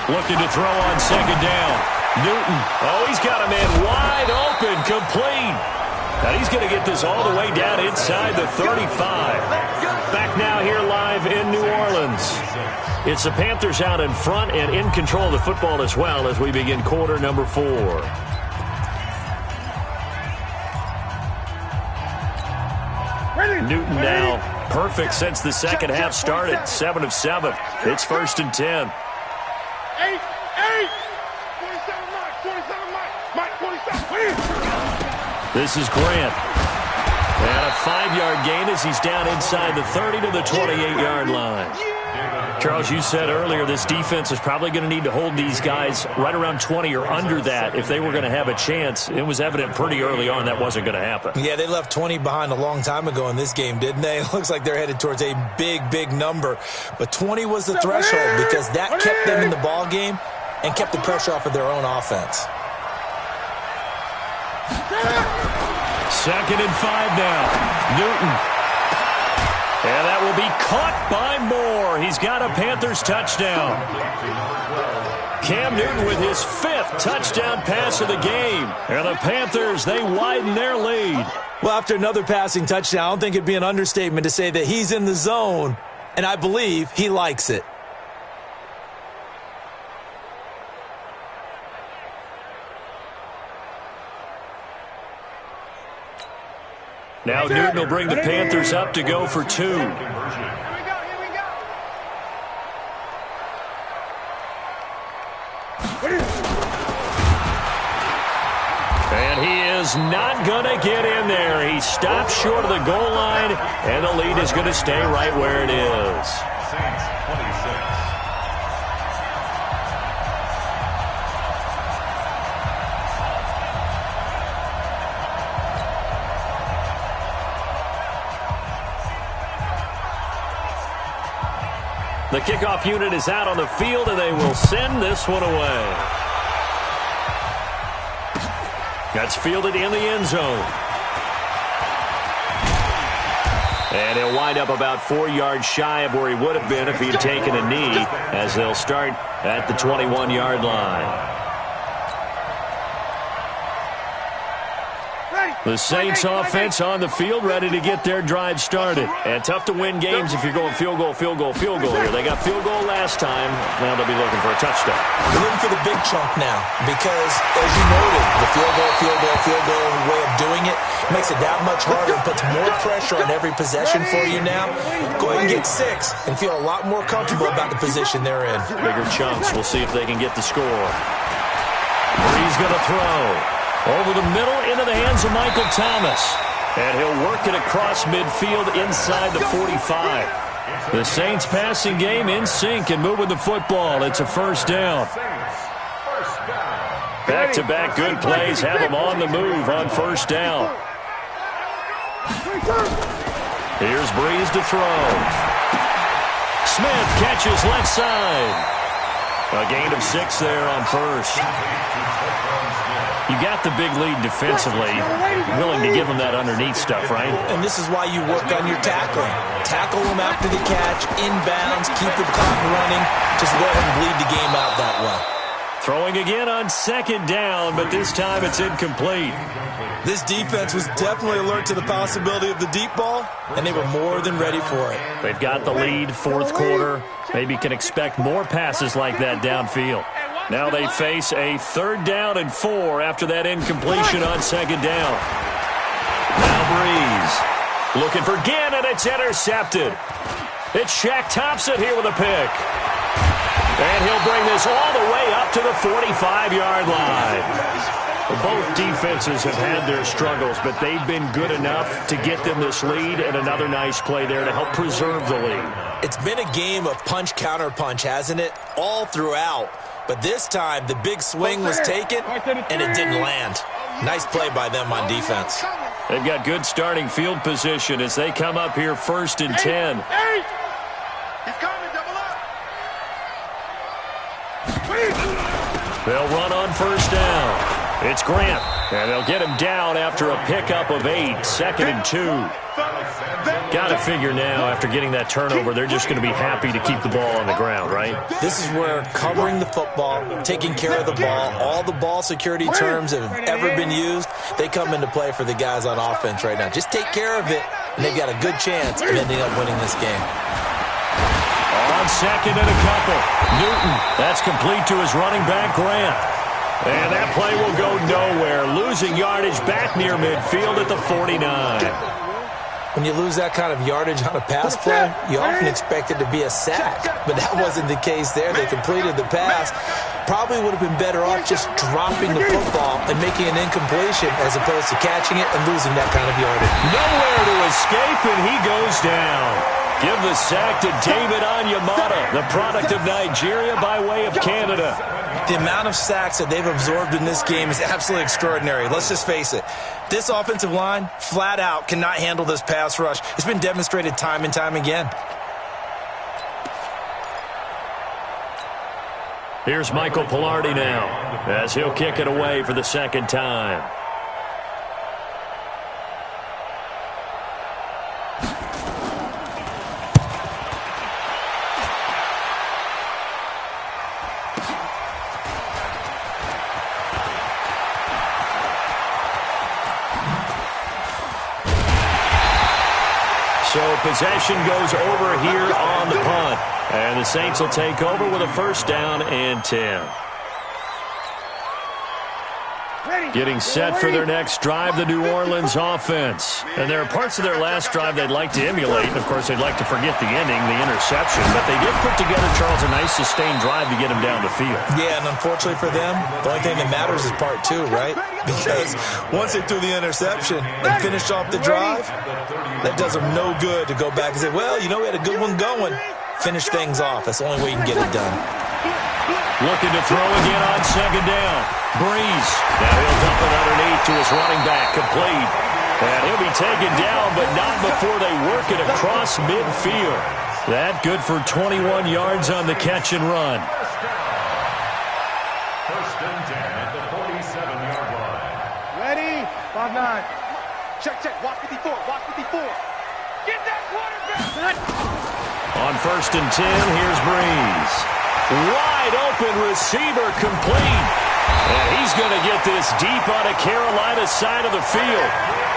Looking to throw on 2nd down. Newton. Oh, he's got a man wide open, complete. Now he's going to get this all the way down inside the 35. Back now here live in New Orleans. It's the Panthers out in front and in control of the football as well as we begin quarter number 4. Newton now perfect since the second half started. 7 of 7. It's 1st and 10. 8. 27 Mike. 27. This is Grant. And a 5-yard gain as he's down inside the 30 to the 28-yard line. Charles, you said earlier this defense is probably going to need to hold these guys right around 20 or under that if they were going to have a chance. It was evident pretty early on that wasn't going to happen. Yeah, they left 20 behind a long time ago in this game, didn't they? It looks like they're headed towards a big number. But 20 was the threshold because that kept them in the ball game and kept the pressure off of their own offense. 2nd and 5 now. Newton. And that will be caught by Moore. He's got a Panthers touchdown. Cam Newton with his 5th touchdown pass of the game. And the Panthers, they widen their lead. Well, after another passing touchdown, I don't think it'd be an understatement to say that he's in the zone, and I believe he likes it. Now Newton will bring the Panthers up to go for 2. Here we go. And he is not going to get in there. He stops short of the goal line, and the lead is going to stay right where it is. Saints 26. The kickoff unit is out on the field, and they will send this one away. That's fielded in the end zone. And he'll wind up about 4 yards shy of where he would have been if he'd taken a knee, as they'll start at the 21-yard line. The Saints offense on the field, ready to get their drive started. And tough to win games if you're going field goal here. They got field goal last time. Now they'll be looking for a touchdown. They're looking for the big chunk now because, as you noted, the The field goal way of doing it makes it that much harder and puts more pressure on every possession for you now. Go ahead and get 6 and feel a lot more comfortable about the position they're in. Bigger chunks. We'll see if they can get the score. Brees going to throw. Over the middle into the hands of Michael Thomas. And he'll work it across midfield inside the 45. The Saints passing game in sync and moving the football. It's a first down. Back-to-back good plays have them on the move on first down. Here's Brees to throw. Smith catches left side. A gain of 6 there on first. You got the big lead defensively. Willing to give them that underneath stuff, right? And this is why you work on your tackling. Tackle them after the catch, inbounds, keep the clock running. Just let them bleed the game out that way. Throwing again on second down, but this time it's incomplete. This defense was definitely alert to the possibility of the deep ball, and they were more than ready for it. They've got the lead, fourth quarter. Maybe can expect more passes like that downfield. Now they face a 3rd down and 4 after that incompletion on second down. Now Brees looking for Ginn, and it's intercepted. It's Shaq Thompson here with a pick. And he'll bring this all the way up to the 45-yard line. Both defenses have had their struggles, but they've been good enough to get them this lead, and another nice play there to help preserve the lead. It's been a game of punch-counter-punch, hasn't it? All throughout. But this time, the big swing was taken, and it didn't land. Nice play by them on defense. They've got good starting field position as they come up here 1st and 10. He's coming, double up. They'll run on first down. It's Grant, and they'll get him down after a pickup of 8, 2nd and 2. Got to figure now, after getting that turnover, they're just going to be happy to keep the ball on the ground, right? This is where covering the football, taking care of the ball, all the ball security terms that have ever been used, they come into play for the guys on offense right now. Just take care of it, and they've got a good chance of ending up winning this game. On second and a couple, Newton, that's complete to his running back, Grant. And that play will go nowhere, losing yardage back near midfield at the 49. When you lose that kind of yardage on a pass play, you often expect it to be a sack. But that wasn't the case there. They completed the pass. Probably would have been better off just dropping the football and making an incompletion as opposed to catching it and losing that kind of yardage. Nowhere to escape, and he goes down. Give the sack to David Onyemata, the product of Nigeria by way of Canada. The amount of sacks that they've absorbed in this game is absolutely extraordinary. Let's just face it. This offensive line, flat out, cannot handle this pass rush. It's been demonstrated time and time again. Here's Michael Pilardi now, as he'll kick it away for the 2nd time. So possession goes over here on the punt. And the Saints will take over with a 1st down and 10. Getting set for their next drive, the New Orleans offense. And there are parts of their last drive they'd like to emulate. And, of course, they'd like to forget the ending, the interception. But they did put together, Charles, a nice sustained drive to get him down the field. Yeah, and unfortunately for them, the only thing that matters is part 2, right? Because once they threw the interception and finished off the drive, that does them no good to go back and say, well, you know, we had a good one going. Finish things off. That's the only way you can get it done. Looking to throw again on second down. Brees. Now he'll dump it underneath to his running back. Complete. And he'll be taken down, but not before they work it across midfield. That good for 21 yards on the catch and run. 1st and 10 at the 47-yard line. Ready? 5-9. Check, check. Walk 54. Walk 54. Get that quarterback. On 1st and 10, here's Brees. Wide open receiver complete. And he's going to get this deep on a Carolina side of the field.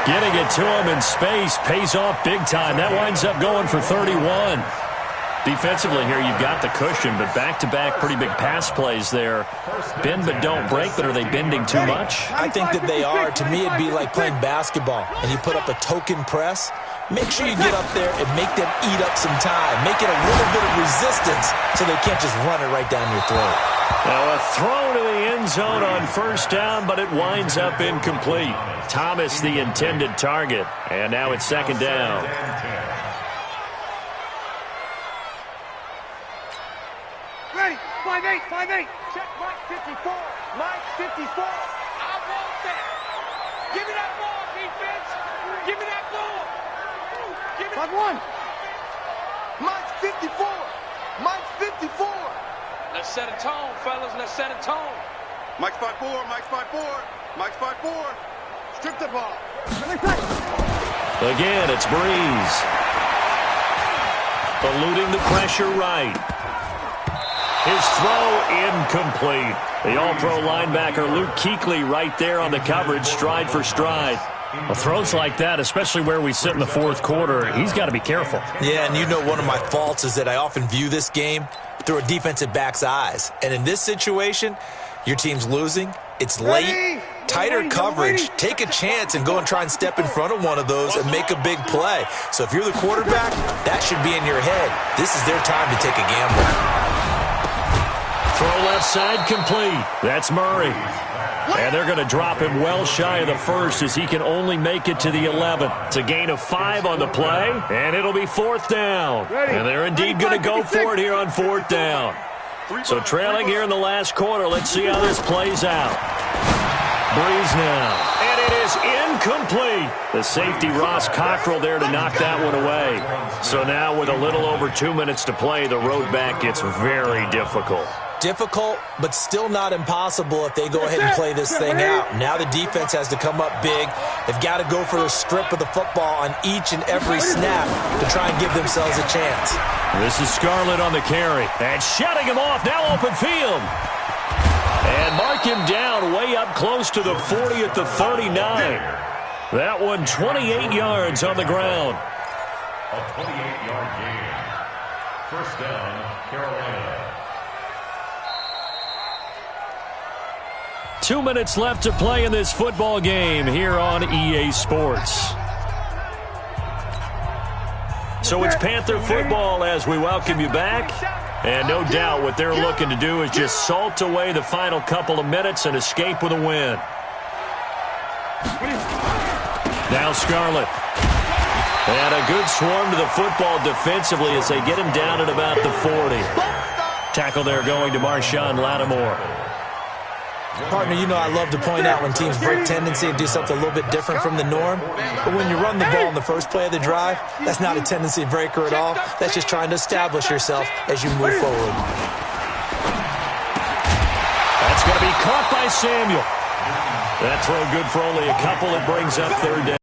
Getting it to him in space pays off big time. That winds up going for 31. Defensively here, you've got the cushion, but back-to-back pretty big pass plays there. Bend but don't break, but are they bending too much? I think that they are. To me, it'd be like playing basketball, and you put up a token press. Make sure you get up there and make them eat up some time. Make it a little bit of resistance so they can't just run it right down your throat. Now a throw to the end zone on first down, but it winds up incomplete. Thomas the intended target, and now it's second down. Ready, 5-8, 5-8. Check Mike 54, Mike 54. I want that. Give me that ball, defense. Give me that ball. 5-1. Mike 54, Mike 54. Let's set a tone, fellas. Let's set a tone. Mike's 5-4, Mike's 5-4, Mike's 5-4. Strip the ball. Again, it's Breeze. Eluding the pressure right. His throw incomplete. The all-pro linebacker Luke Kuechly right there on the coverage, stride for stride. Well, throws like that, especially where we sit in the fourth quarter, he's got to be careful. Yeah, and you know one of my faults is that I often view this game through a defensive back's eyes. And in this situation, your team's losing, it's late, tighter coverage. Take a chance and go and try and step in front of one of those and make a big play. So if you're the quarterback, that should be in your head. This is their time to take a gamble. Throw left side complete. That's Murray. And they're going to drop him well shy of the first as he can only make it to the 11. It's a gain of 5 on the play, and it'll be fourth down. And they're indeed going to go for it here on fourth down. So trailing here in the last quarter, let's see how this plays out. Breeze now. And it is incomplete. The safety, Ross Cockrell, there to knock that one away. So now with a little over 2 minutes to play, the road back gets very difficult. Difficult, but still not impossible if they go ahead and play this thing out. Now the defense has to come up big. They've got to go for the strip of the football on each and every snap to try and give themselves a chance. This is Scarlett on the carry. And shutting him off, now open field. And mark him down way up close to the 40 at the 39. That one 28 yards on the ground. A 28-yard gain. First down, Carolina. 2 minutes left to play in this football game here on EA Sports. So it's Panther football as we welcome you back. And no doubt what they're looking to do is just salt away the final couple of minutes and escape with a win. Now Scarlett. And a good swarm to the football defensively as they get him down at about the 40. Tackle there going to Marshawn Lattimore. Partner, you know I love to point out when teams break tendency and do something a little bit different from the norm. But when you run the ball in the first play of the drive, that's not a tendency breaker at all. That's just trying to establish yourself as you move forward. That's going to be caught by Samuel. That throw good for only a couple. It brings up third down.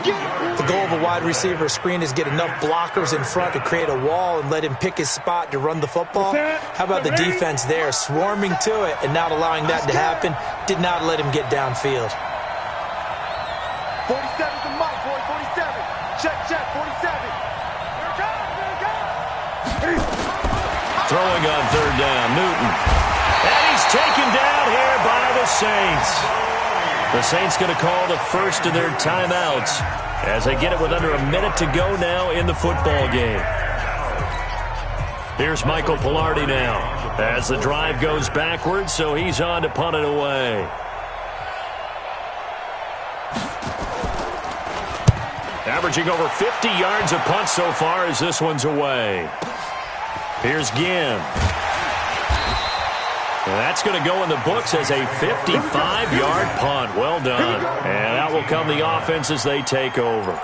The goal of a wide receiver screen is get enough blockers in front to create a wall and let him pick his spot to run the football. How about the defense there, swarming to it and not allowing that to happen? Did not let him get downfield. 47 to Mike, boy, 47. Check, 47. Throwing on third down, Newton. And he's taken down here by the Saints. The Saints going to call the first of their timeouts as they get it with under a minute to go now in the football game. Here's Michael Pilardi now as the drive goes backwards, so he's on to punt it away. Averaging over 50 yards a punt so far as this one's away. Here's Ginn. That's going to go in the books as a 55-yard punt. Well done. And out will come the offense as they take over.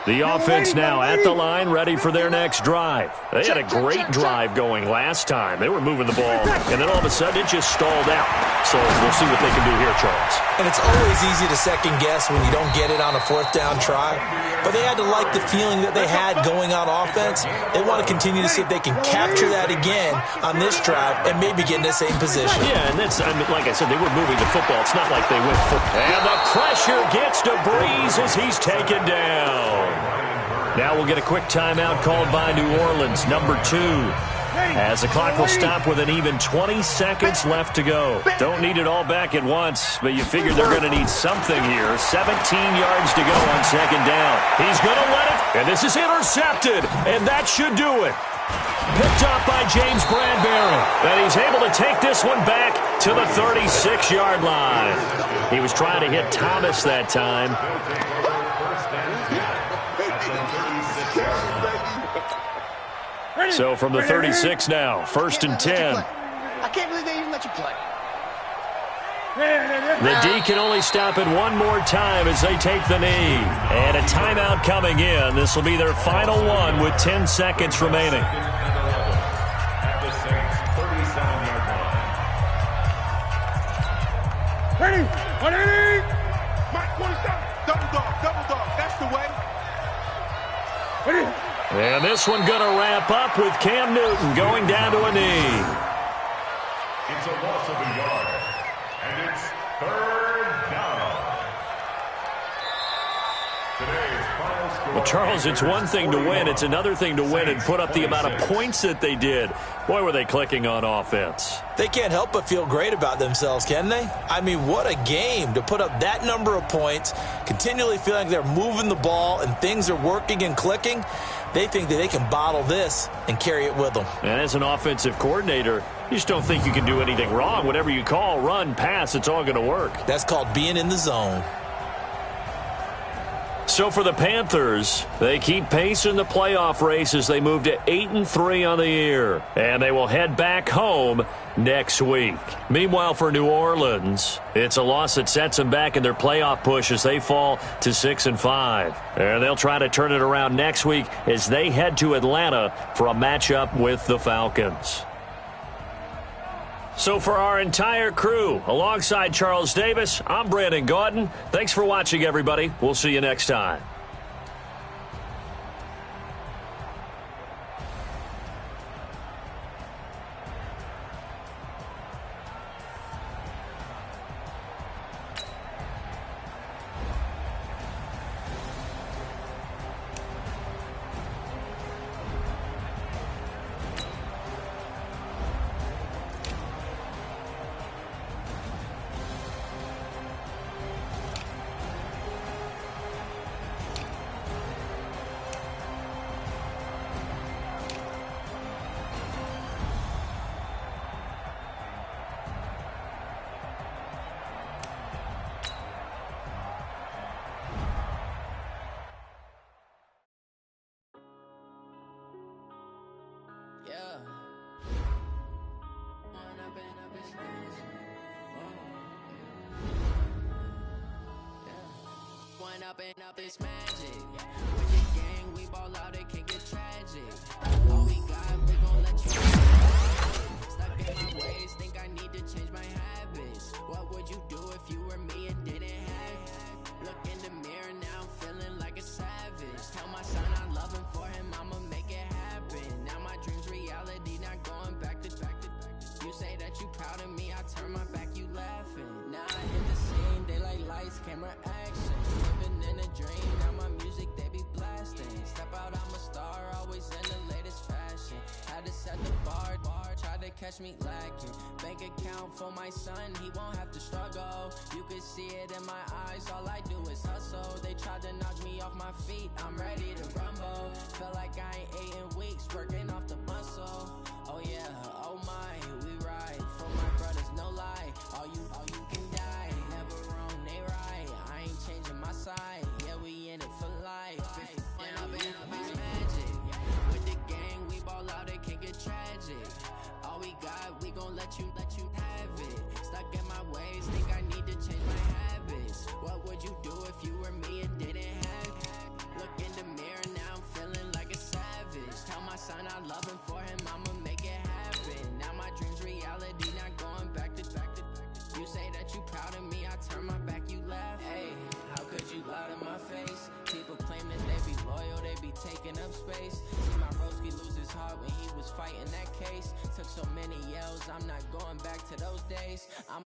The offense now at the line, ready for their next drive. They had a great drive going last time. They were moving the ball, and then all of a sudden it just stalled out. So we'll see what they can do here, Charles. And it's always easy to second guess when you don't get it on a fourth down try. But they had to like the feeling that they had going on offense. They want to continue to see if they can capture that again on this drive and maybe get in the same position. Yeah, and that's, like I said, they were moving the football. It's not like they went for. And the pressure gets to Breeze as he's taken down. Now we'll get a quick timeout called by New Orleans, number 2. As the clock will stop with an even 20 seconds left to go. Don't need it all back at once, but you figure they're going to need something here. 17 yards to go on second down. He's going to let it, and this is intercepted, and that should do it. Picked up by James Bradbury, and he's able to take this one back to the 36-yard line. He was trying to hit Thomas that time. So from the 36 now, 1st and 10. I can't believe they even let you play. The D can only stop it one more time as they take the knee. And a timeout coming in. This will be their final one with 10 seconds remaining. Ready? 180! Mike, 27. Double dog. That's the way. Ready? And this one going to wrap up with Cam Newton going down to a knee. It's a loss of a yard, and it's 3rd down. Today's final score. Well, Charles, it's one thing to win. It's another thing to win and put up the amount of points that they did. Boy, were they clicking on offense. They can't help but feel great about themselves, can they? I mean, what a game to put up that number of points, continually feeling like they're moving the ball and things are working and clicking. They think that they can bottle this and carry it with them. And as an offensive coordinator, you just don't think you can do anything wrong. Whatever you call, run, pass, it's all going to work. That's called being in the zone. So for the Panthers, they keep pace in the playoff race as they move to 8-3 on the year. And they will head back home next week. Meanwhile, for New Orleans, it's a loss that sets them back in their playoff push as they fall to 6-5. And they'll try to turn it around next week as they head to Atlanta for a matchup with the Falcons. So for our entire crew, alongside Charles Davis, I'm Brandon Gaudin. Thanks for watching, everybody. We'll see you next time. Up this magic. With the gang, we ball out, it can get tragic. All we got, we gon' let you stuck in my ways, think I need to change my habits. What would you do if you were me and didn't have it? Look in the mirror, now I'm feeling like a savage. Tell my son I love him, for him I'ma make it happen. Now my dream's reality, not going back to. You say that you proud of me, I turn my back, you laughing. Now I hit the scene, daylight lights, camera action. Living in a dream, now my music they be blasting. Step out, I'm a star, always in the latest fashion. Had to set the bar, try to catch me lacking. Bank account for my son, he won't have to struggle. You can see it in my eyes, all I do is hustle. They tried to knock me off my feet, I'm ready to rumble. Feel like I ain't ate in weeks, working off the muscle. Oh yeah, oh my, we ride for my brothers, no lie. All you can die, never wrong, they right. I ain't changing my side, yeah, we in it for life. It's magic. With the gang, we ball out, it can get tragic. All we got, we gon' let you have it. Stuck in my ways, think I need to change my habits. What would you do if you were me and didn't have it? Look in the mirror. space. See my broski lose his heart when he was fighting that case. Took so many yells, I'm not going back to those days. I'm